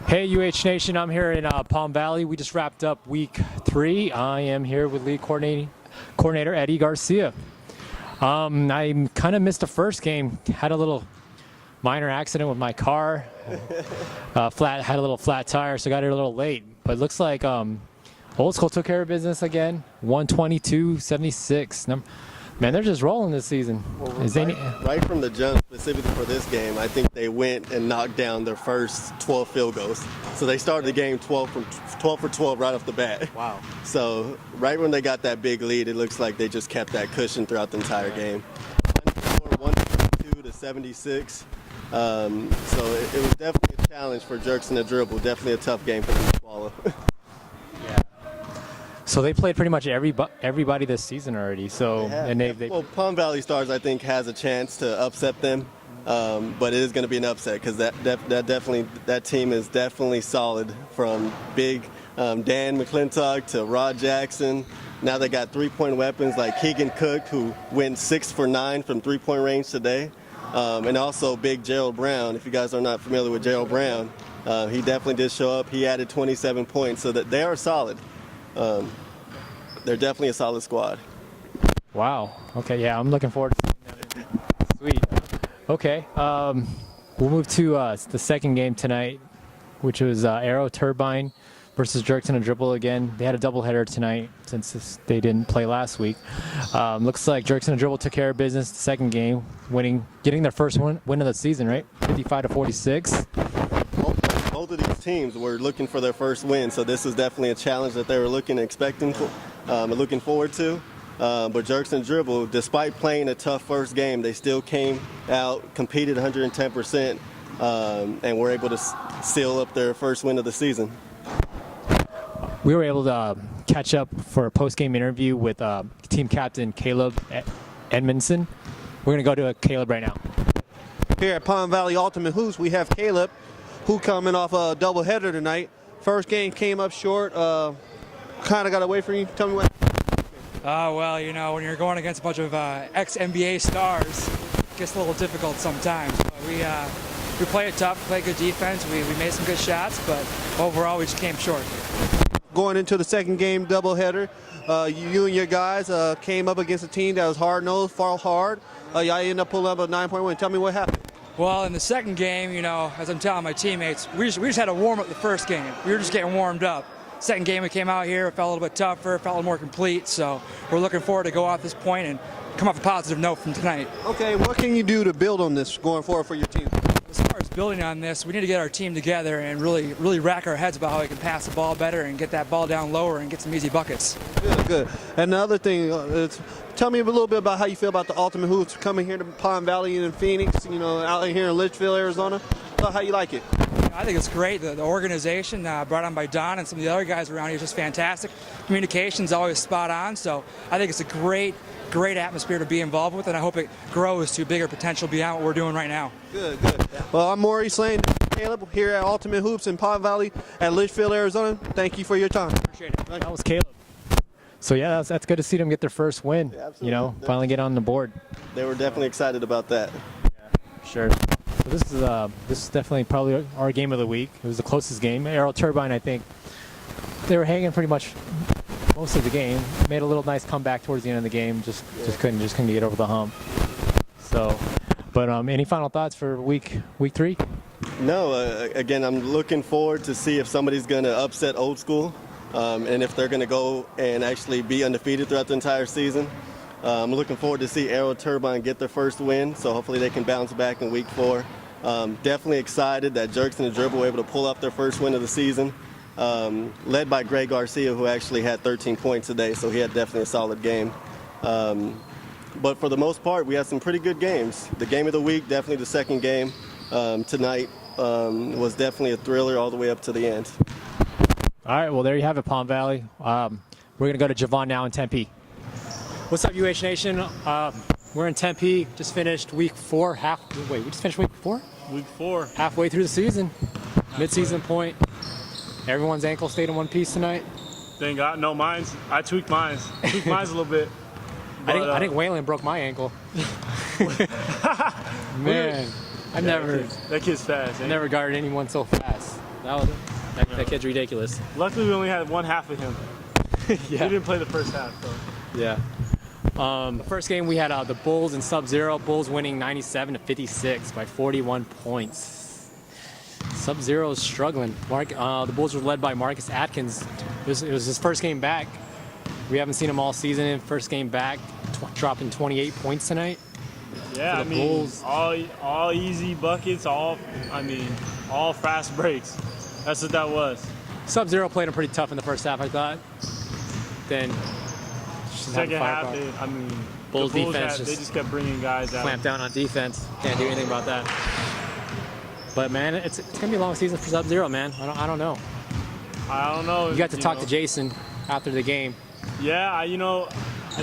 Hey UH Nation, I'm here in Palm Valley. We just wrapped up week 3. I am here with lead coordinator Eddie Garcia. I kind of missed the first game. Had a little minor accident with my car. Had a little flat tire, so got here a little late. But it looks like Old School took care of business again. 122-76. Man, they're just rolling this season. Well, right from the jump, specifically for this game, I think they went and knocked down their first 12 field goals. So they started the game 12 for 12 right off the bat. Wow. So right when they got that big lead, it looks like they just kept that cushion throughout the entire game. 122-76. So it was definitely a challenge for Jerks in the Dribble. Definitely a tough game for them to swallow. So they played pretty much everybody this season already. So Well, Palm Valley Stars, I think, has a chance to upset them, but it is going to be an upset because that team is definitely solid. From big Dan McClintock to Rod Jackson. Now they got three-point weapons like Keegan Cook, who went 6 for 9 from three-point range today, and also big Gerald Brown. If you guys are not familiar with Gerald Brown, he definitely did show up. He added 27 points, so that they are solid. They're definitely a solid squad. Wow. Okay, yeah, I'm looking forward to seeing them. Sweet. Okay, we'll move to the second game tonight, which was Aero Turbine versus Jerks in a Dribble again. They had a doubleheader tonight since they didn't play last week. Looks like Jerks in a Dribble took care of business the second game, getting their first win of the season, right? 55-46. Both of these teams were looking for their first win, so this is definitely a challenge that they were looking forward to. But Jerks and Dribble, despite playing a tough first game, they still came out, competed 110%, and were able to seal up their first win of the season. We were able to catch up for a post-game interview with team captain Caleb Edmondson. We're going to go to Caleb right now. Here at Palm Valley Ultimate Hoops, we have Caleb, who coming off a doubleheader tonight. First game came up short, kind of got away from you. Tell me what. Well, you know, when you're going against a bunch of ex-NBA stars, it gets a little difficult sometimes. But we play it tough, play good defense. We made some good shots, but overall we just came short. Going into the second game doubleheader, you and your guys came up against a team that was hard-nosed, fought hard. Y'all ended up pulling up a 9-point win. Tell me what happened. Well, in the second game, you know, as I'm telling my teammates, we just had to warm up the first game. We were just getting warmed up. Second game we came out here, it felt a little bit tougher, felt a little more complete. So we're looking forward to go off this point and come off a positive note from tonight. Okay, what can you do to build on this going forward for your team? As far as building on this, we need to get our team together and really rack our heads about how we can pass the ball better and get that ball down lower and get some easy buckets. Good. And the other thing is, tell me a little bit about how you feel about the Ultimate Hoops coming here to Palm Valley and in Phoenix, you know, out here in Litchfield, Arizona. How you like it? I think it's great. The organization brought on by Don and some of the other guys around here is just fantastic. Communication's always spot on, so I think it's a great atmosphere to be involved with, and I hope it grows to bigger potential beyond what we're doing right now. Good. Well, I'm Maurice Lane, Caleb, here at Ultimate Hoops in Palm Valley at Litchfield, Arizona. Thank you for your time. Appreciate it. That was Caleb. So yeah, that's good to see them get their first win. Yeah, you know, finally get on the board. They were definitely excited about that. Yeah, sure. So this is definitely probably our game of the week. It was the closest game. Aero Turbine, I think, they were hanging pretty much most of the game. Made a little nice comeback towards the end of the game. Just couldn't get over the hump. So, but any final thoughts for week 3? No, again, I'm looking forward to see if somebody's going to upset Old School, and if they're going to go and actually be undefeated throughout the entire season. I'm looking forward to see Aero Turbine get their first win, so hopefully they can bounce back in week 4. Definitely excited that Jerks in the Dribble were able to pull up their first win of the season, led by Greg Garcia, who actually had 13 points today, so he had definitely a solid game. But for the most part, we had some pretty good games. The game of the week, definitely the second game tonight, was definitely a thriller all the way up to the end. All right, well, there you have it, Palm Valley. We're going to go to Javon now in Tempe. What's up, UH Nation? We're in Tempe. Just finished week 4. We just finished week 4? Week 4. Halfway through the season. Mid-season point. Everyone's ankle stayed in one piece tonight. Thank God. No, I tweaked mine. A little bit. But, I think Waylon broke my ankle. Man, that kid's fast. I never guarded anyone so fast. That kid's ridiculous. Luckily, we only had one half of him. He didn't play the first half, so. Yeah. The first game we had the Bulls and Sub-Zero. Bulls winning 97-56 by 41 points. Sub-Zero is struggling. The Bulls were led by Marcus Atkins. It was his first game back. We haven't seen him all season. First game back, dropping 28 points tonight. Yeah, for the Bulls. all easy buckets, all fast breaks. That's what that was. Sub-Zero played him pretty tough in the first half, I thought. Then Second half, Bulls the defense they just kept bringing guys out. clamped down on defense. Can't do anything about that. But man, it's gonna be a long season for Sub-Zero, man. I don't know. I don't know. You got to talk to Jason after the game. Yeah, I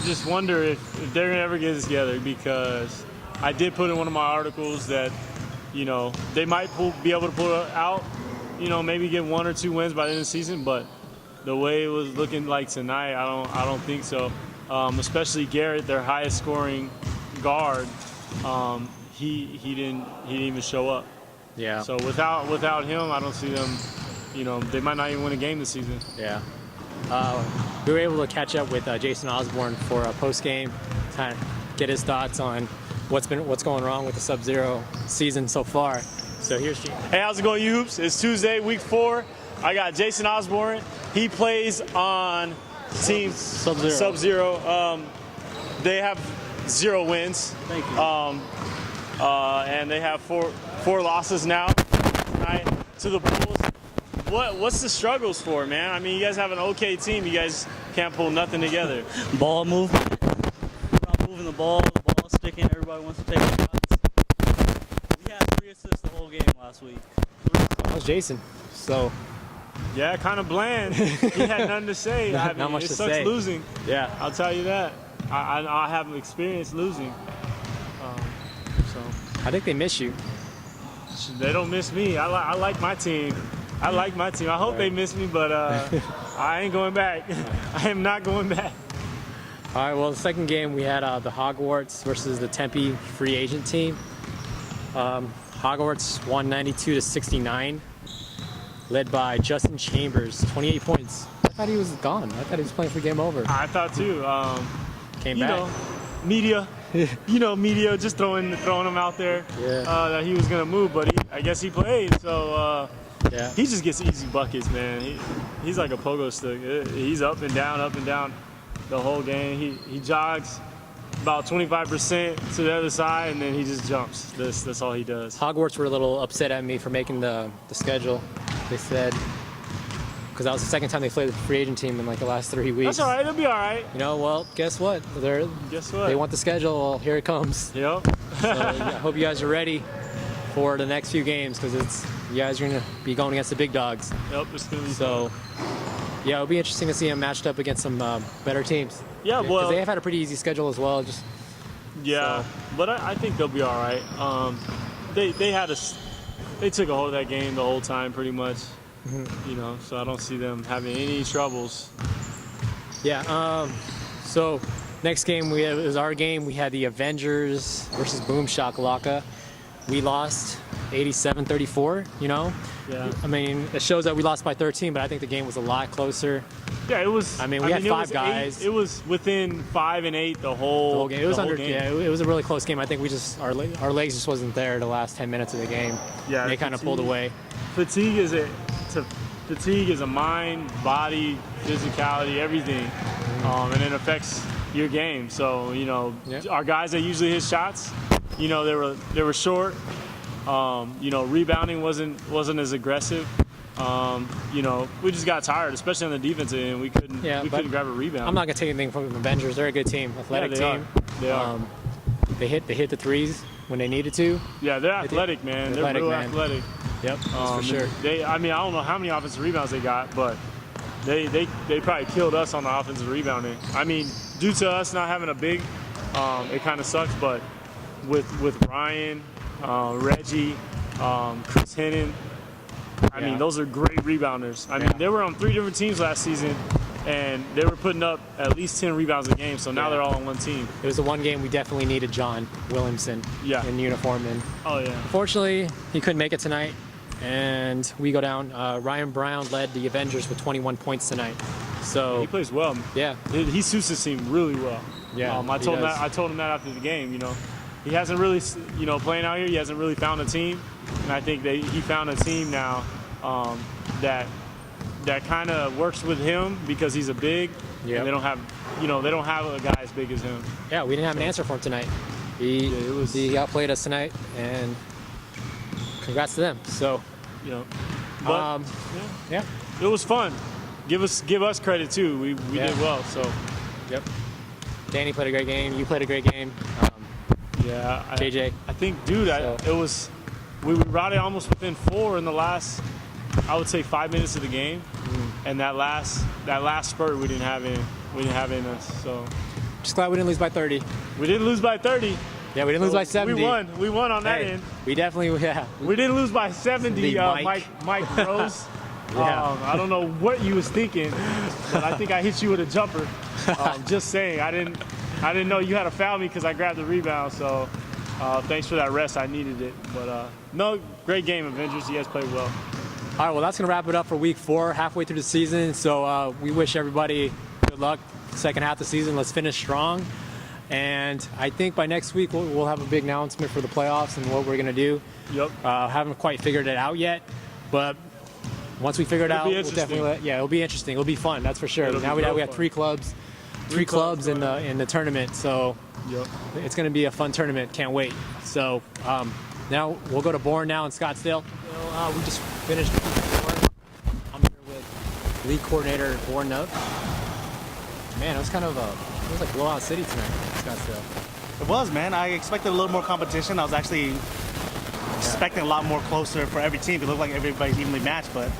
just wonder if they're gonna ever get this together, because I did put in one of my articles that, they might be able to pull it out, maybe get 1 or 2 wins by the end of the season, but the way it was looking like tonight, I don't think so. Especially Garrett, their highest scoring guard, he didn't even show up. Yeah. So without him, I don't see them. They might not even win a game this season. Yeah. We were able to catch up with Jason Osborne for a post game, kind of get his thoughts on what's going wrong with the Sub-Zero season so far. So here's Jason. Hey, how's it going, you hoops? It's Tuesday, week 4. I got Jason Osborne. He plays on Team Sub-Zero. They have 0 wins. Thank you. And they have four losses now tonight to the Bulls. What's the struggles for, man? I mean, you guys have an okay team. You guys can't pull nothing together. Ball movement. Not moving the ball sticking. Everybody wants to take shots. We had 3 assists the whole game last week. That was Jason. So Yeah, kind of bland. He had nothing to say. Not much it to sucks say. losing. yeah. I'll tell you that. I haven't experienced losing. So I think they miss you. they don't miss me. I like my team. I like my team. I hope they miss me, but I ain't going back. I am not going back. All right, well, the second game we had the Hogwarts versus the Tempe free agent team. Hogwarts won 92-69, led by Justin Chambers, 28 points. I thought he was gone. I thought he was playing for game over. I thought too. Came back. Media. Media just throwing him out there. Yeah. That he was gonna move, but I guess he played. So Yeah. he just gets easy buckets, man. He's like a pogo stick. He's up and down the whole game. He jogs about 25% to the other side, and then he just jumps. That's all he does. Hogwarts were a little upset at me for making the schedule. They said, because that was the second time they played the free agent team in like the last 3 weeks. That's all right. It'll be all right. Well, guess what? Guess what? They want the schedule. Well, here it comes. Yep. So I hope you guys are ready for the next few games, because you guys are going to be going against the big dogs. Yep. It's gonna be So, yeah, it'll be interesting to see them matched up against some better teams. Yeah, well, because they have had a pretty easy schedule as well. Yeah, but I think they'll be all right. They took a hold of that game the whole time pretty much. So I don't see them having any troubles. Yeah. So next game is our game. We had the Avengers versus Boom Shakalaka. We lost 87-34. Yeah. I mean, it shows that we lost by 13, but I think the game was a lot closer. Yeah, it was. I mean, we had 5 it guys. It was within 5 and 8 the whole game. It was whole game. Yeah, it was a really close game. I think our legs just wasn't there the last 10 minutes of the game. Yeah, They kind of pulled away. Fatigue is a mind, body, physicality, everything, and it affects your game. So our guys that usually hit shots, they were short. Rebounding wasn't as aggressive. We just got tired, especially on the defensive end. We couldn't grab a rebound. I'm not gonna take anything from the Avengers. They're a good team, athletic team. They are. They hit the threes when they needed to. Yeah, they're athletic, man. They're real athletic. Yep, that's for sure. I don't know how many offensive rebounds they got, but they probably killed us on the offensive rebounding. I mean, due to us not having a big, it kind of sucks. But with Ryan, Reggie, Chris Hennon, I mean, those are great rebounders. I mean, they were on 3 different teams last season, and they were putting up at least 10 rebounds a game. So now they're all on one team. It was the one game we definitely needed John Williamson in uniform, and oh yeah, unfortunately he couldn't make it tonight. and we go down. Ryan Brown led the Avengers with 21 points tonight. So He plays well. yeah, He suits the team really well. Yeah, I he told him does. that. I told him that after the game. He hasn't really, playing out here. He hasn't really found a team, and I think that he found a team now that kind of works with him because he's a big, Yep. and they don't have, they don't have a guy as big as him. yeah, we didn't have an answer for him tonight. He outplayed us tonight, and congrats to them. So But yeah, it was fun. Give us credit too. We Yeah. did well. So yep. Danny played a great game. You played a great game. yeah, JJ. I think, dude, we were routed almost within 4 in the last, I would say, 5 minutes of the game, and that last spurt we didn't have in us. So Just glad we didn't lose by 30. we didn't lose by 30. Yeah, we didn't lose by 70. We won on that Hey, end. we definitely, yeah. We didn't lose by 70. The Mike. Mike Rose. Yeah. I don't know what you was thinking, but I think I hit you with a jumper. Just saying, I didn't know you had to foul me because I grabbed the rebound. So thanks for that rest. I needed it. But no, great game, Avengers. You guys played well. All right, well, that's going to wrap it up for week 4, halfway through the season. So we wish everybody good luck second half of the season. Let's finish strong. And I think by next week, we'll have a big announcement for the playoffs and what we're going to do. Yep. Haven't quite figured it out yet, but once we figure it out, be we'll interesting. definitely, it'll be interesting. It'll be fun, that's for sure. It'll Now be we real have fun. 3 clubs. Three clubs in the tournament, so Yep. it's going to be a fun tournament. Can't wait. So now we'll go to Bourne now in Scottsdale. We just finished Bourne. I'm here with league coordinator Bourne Nub. Man, it was like blowout city tonight in Scottsdale. It was, man. I expected a little more competition. I was actually expecting a lot more closer for every team. It looked like everybody's evenly matched, but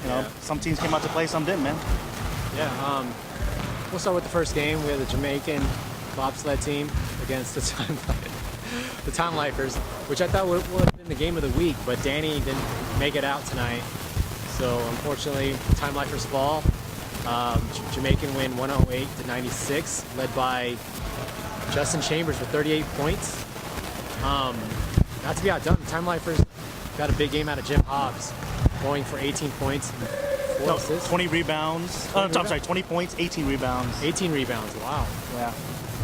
Yeah. some teams came out to play, some didn't, man. Yeah. We'll start with the first game. We had the Jamaican bobsled team against the Time Lifers, which I thought would have been the game of the week, but Danny didn't make it out tonight. So unfortunately, Time Lifers fall. Jamaican win 108-96, led by Justin Chambers with 38 points. Not to be outdone, the Time Lifers got a big game out of Jim Hobbs, going for 18 points and 4 assists. 20 rebounds. 20 I'm sorry, 20 points, 18 rebounds. 18 rebounds, wow. Yeah.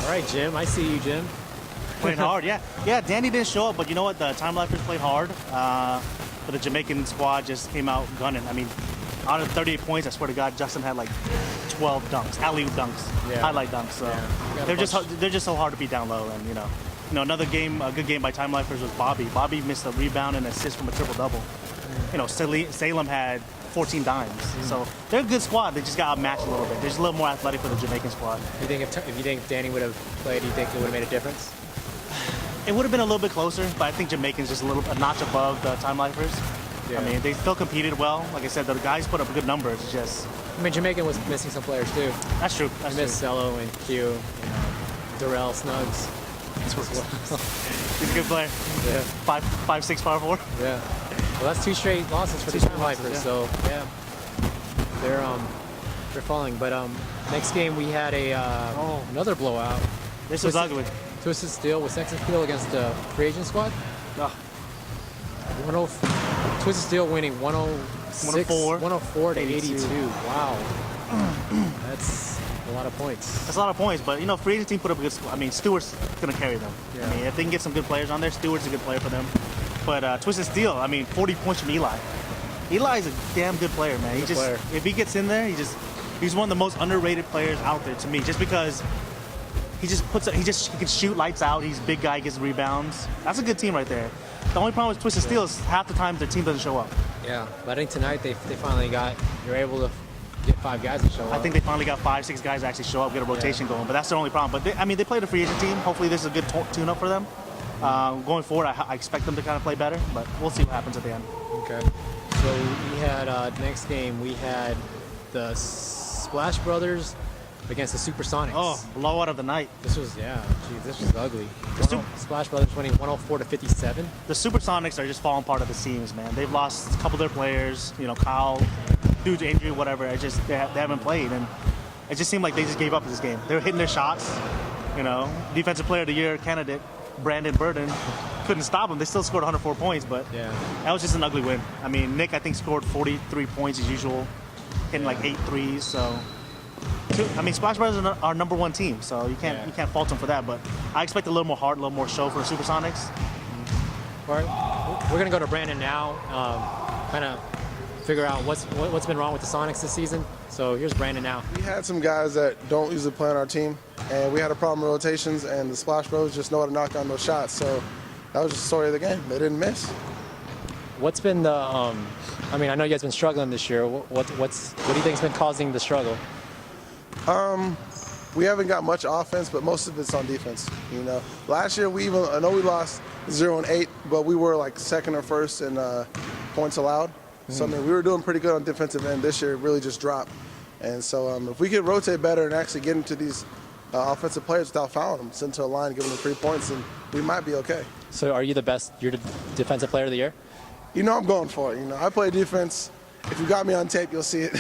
All right, Jim, I see you, Jim. Playing hard, yeah. Yeah, Danny didn't show up, but you know what? The Time Lifers played hard. But the Jamaican squad just came out gunning. I mean, out of 38 points, I swear to God, Justin had like 12 dunks, alley-oop dunks, Yeah. highlight dunks. So Yeah. they're just so hard to beat down low. And another game, a good game by Time Lifers was Bobby. Bobby missed a rebound and assist from a triple-double. Salem had 14 dimes. So they're a good squad. They just got outmatched a little bit. They're just a little more athletic for the Jamaican squad. You think if you think Danny would have played, do you think it would have made a difference? It would have been a little bit closer, but I think Jamaican's just a notch above the Time Lifers. Yeah. I mean, they still competed well. Like I said, the guys put up good numbers. It's just, I mean, Jamaican was missing some players too. that's true. They That's missed true. Cello and Q, Darrell Snugs. He's a good player. Yeah, 5'6", power forward. yeah. Well, that's 2 straight losses for the Two Time straight losses, Lifers. yeah. So yeah, they're falling. But next game we had another blowout. This was ugly. Twisted Steel with Sex Appeal against the free agent squad. Ugh. 10 Twisted Steel winning 104 to 82. Wow, that's a lot of points. That's a lot of points, but free agent team put up a good. Stewart's gonna carry them. Yeah. I mean, if they can get some good players on there, Stewart's a good player for them. But Twisted Steel, 40 points from Eli. Eli's a damn good player, man. He's a player. If he gets in there, he's one of the most underrated players out there to me, just because he can shoot lights out. He's a big guy, gets rebounds. That's a good team right there. The only problem with Twisted Steel is half the time their team doesn't show up. Yeah, but I think tonight they finally you're able to get 5 guys to show up. I think they finally got 5, 6 guys to actually show up, get a rotation going. But that's the only problem. But they played a free agent team. Hopefully this is a good tune-up for them. Going forward, I expect them to kind of play better, but we'll see what happens at the end. Okay. So we had next game we had the Splash Brothers against the Supersonics. Oh, blowout of the night. This was ugly. Splash Brothers winning 104 to 57. The Supersonics are just falling apart at the seams, man. They've lost a couple of their players. Kyle, due to injury, whatever. They haven't played, and it just seemed like they just gave up this game. They were hitting their shots. Defensive Player of the Year candidate Brandon Burden couldn't stop them. They still scored 104 points, but Yeah. that was just an ugly win. I mean, Nick, I think, scored 43 points as usual, hitting like 8 threes. So, I mean, Splash Brothers are our number one team, so you can't fault them for that. But I expect a little more heart, a little more show for the Supersonics. All right, we're gonna go to Brandon now. Kind of figure out what's been wrong with the Sonics this season. So here's Brandon now. We had some guys that don't usually play on our team, and we had a problem with rotations, and the Splash Bros just know how to knock down those shots. So that was just the story of the game. They didn't miss. What's been the? I mean, I know you guys been struggling this year. What do you think's been causing the struggle? We haven't got much offense, but most of it's on defense. You know, last year I know we lost 0-8, but we were like second or first in points allowed. So I mean, we were doing pretty good on defensive end. This year, it really just dropped. And so if we could rotate better and actually get into these offensive players without fouling them, send to a line, give them 3 points, and we might be okay. So are you the best? You're the defensive player of the year? You know, I'm going for it. You know, I play defense. If you got me on tape, you'll see it.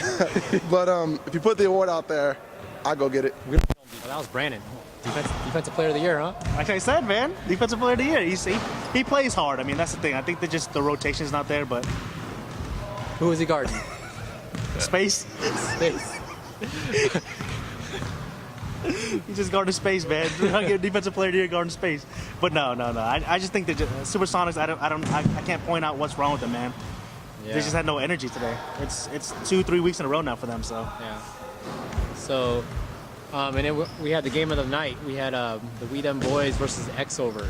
But if you put the award out there, I'll go get it. Well, that was Brandon, defensive player of the year, huh? Like I said, man, defensive player of the year. He plays hard. I mean, that's the thing. I think that just the rotation's not there, but Who was he guarding? space. Space. He just guarded space, man. I get defensive player of the year guarding space. But no. I just think that Supersonics. I can't point out what's wrong with them, man. Yeah. They just had no energy today. It's 2-3 weeks in a row now for them. So Yeah. So, and then we had the game of the night. We had the We Dem Boys versus Xover.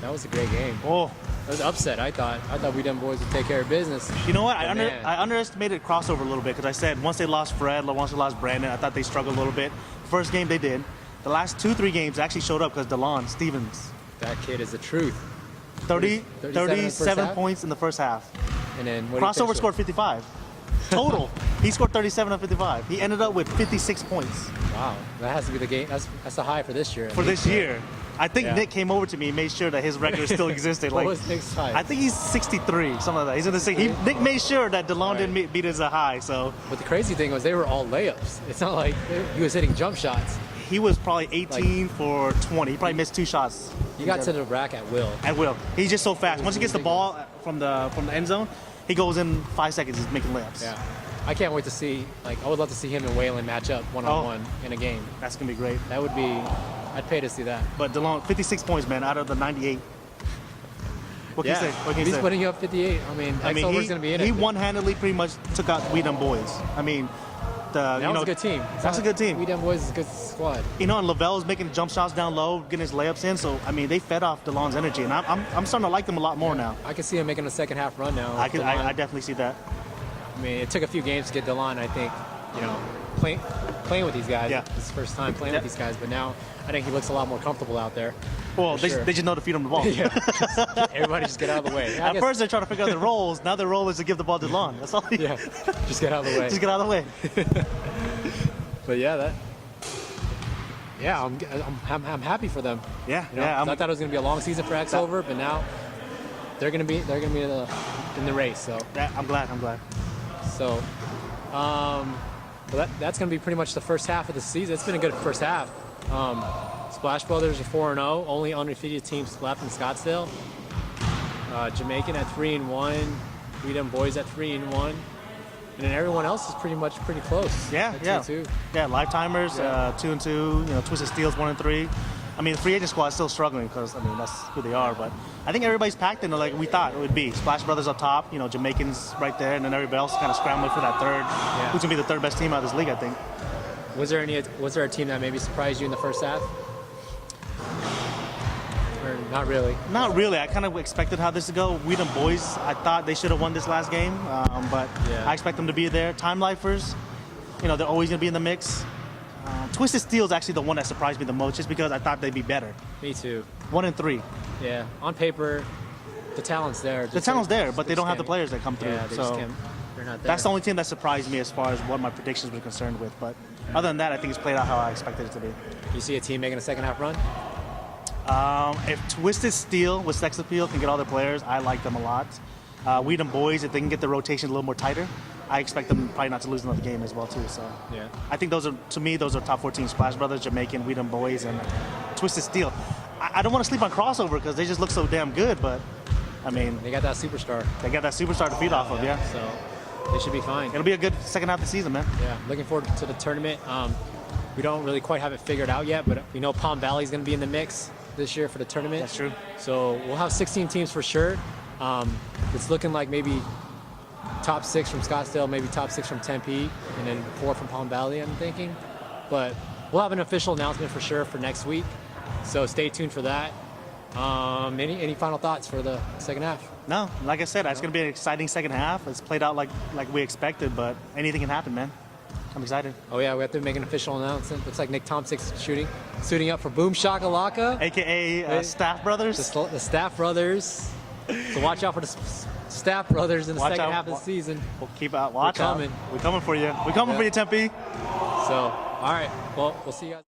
That was a great game. oh. It was an upset. I thought We Dem Boys would take care of business. You know what? But man. I underestimated crossover a little bit because I said once they lost Fred, once they lost Brandon, I thought they struggled a little bit. First game they did. The last 2-3 games they actually showed up because DeLon Stevens, That kid is the truth. 37 in the first half? points in the first half. And then what did he Crossover finish scored 55. Total. He scored 37 of 55. He ended up with 56 points with? Wow, that has to be the game. That's the high for this year. for this year. I think Yeah. Nick came over to me and made sure that his record still existed. What Like, was Nick's high? I think he's 63, something like that. He's in the six. Nick made sure that DeLon Right. didn't beat his high, so But the crazy thing was they were all layups. It's not like he was hitting jump shots. he was probably 18 for 20. He probably missed 2 shots. He got to the rack at will. At will. He's just so fast. Once he gets the ball from the end zone, he goes in 5 seconds. He's making layups. Yeah. I can't wait to see. Like, I would love to see him and Waylon match up one-on-one in a game. That's gonna be great. That would be. I'd pay to see that. But DeLon, 56 points, man, out of the 98. What can you say? What can you He's say? putting you up 58. I mean, Xover's going to be in it. he one-handedly pretty much took out We Dem Boys. I mean, That was a good team. That's a good team. We Dem Boys is a good squad. You know, and Lavelle's making jump shots down low, getting his layups in. So I mean, they fed off DeLon's energy, and I'm starting to like them a lot more now. I can see him making a second half run now. I DeLon. definitely see that. I mean, it took a few games to get DeLon, I think, playing with these guys. Yeah. It's his first time playing with these guys, but now I think he looks a lot more comfortable out there. Well, For they, sure. they just know to feed him the ball. Yeah. Everybody just get out of the way. I At guess- first, they're trying to figure out their roles. Now their role is to give the ball to DeLon. That's all. yeah, just get out of the way. Just get out of the way. But yeah, I'm happy for them. Yeah, You know, yeah. 'cause I thought it was going to be a long season for Xover, but now they're going to be in the race. So I'm glad. So, that's going to be pretty much the first half of the season. It's been a good first half. Splash Brothers are 4-0, only undefeated teams left in Scottsdale. Jamaican at 3-1, We Dem Boys at 3-1, and then everyone else is pretty close. Yeah, at yeah. 2-2. Yeah, Lifetimers, Yeah. 2-2. You know, Twisted Steel's 1-3. I mean, the free agent squad is still struggling because I mean that's who they are. But I think everybody's packed in like we thought it would be. Splash Brothers up top, you know, Jamaicans right there, and then everybody else kind of scrambling for that third. Who's gonna be the third best team out of this league? I think. Was there a team that maybe surprised you in the first half? Or not really? Not really. I kind of expected how this to go. We Dem Boys, I thought they should have won this last game, but Yeah. I expect them to be there. Time Lifers, you know, they're always gonna be in the mix. Twisted Steel is actually the one that surprised me the most, just because I thought they'd be better. Me too. 1-3. Yeah, on paper, the talent's there. The talent's there, but they don't have the players that come through. Yeah, they so just can't. They're not there. that's the only team that surprised me as far as what my predictions were concerned with. But other than that, I think it's played out how I expected it to be. You see a team making a second half run? If Twisted Steel with sex appeal can get all their players, I like them a lot. We Dem Boys, if they can get the rotation a little more tighter, I expect them probably not to lose another game as well too. So Yeah. I think those are top 4 teams: Splash Brothers, Jamaican, We Dem Boys, and Twisted Steel. I don't want to sleep on crossover because they just look so damn good. But I mean, They got that superstar. they got that superstar to feed off of. Yeah, So they should be fine. it'll be a good second half of the season, man. Yeah, looking forward to the tournament. We don't really quite have it figured out yet, but we know Palm Valley is going to be in the mix this year for the tournament. That's true. So we'll have 16 teams for sure. It's looking like maybe top 6 from Scottsdale, maybe top 6 from Tempe, and then 4 from Palm Valley, I'm thinking. But we'll have an official announcement for sure for next week. So stay tuned for that. Any final thoughts for the second half? No, like I said, it's going to be an exciting second half. It's played out like we expected, but anything can happen, man. I'm excited. Oh yeah, we have to make an official announcement. Looks like Nick Tomsik's suiting up for Boom Shakalaka. AKA Staff Brothers. The Staff Brothers. So watch out for the Staff Brothers in the Watch second out. half of the season. We'll keep out. Watch We're out. coming. We're coming for you. We're coming for you, Tempe. So, all right. Well, we'll see you guys.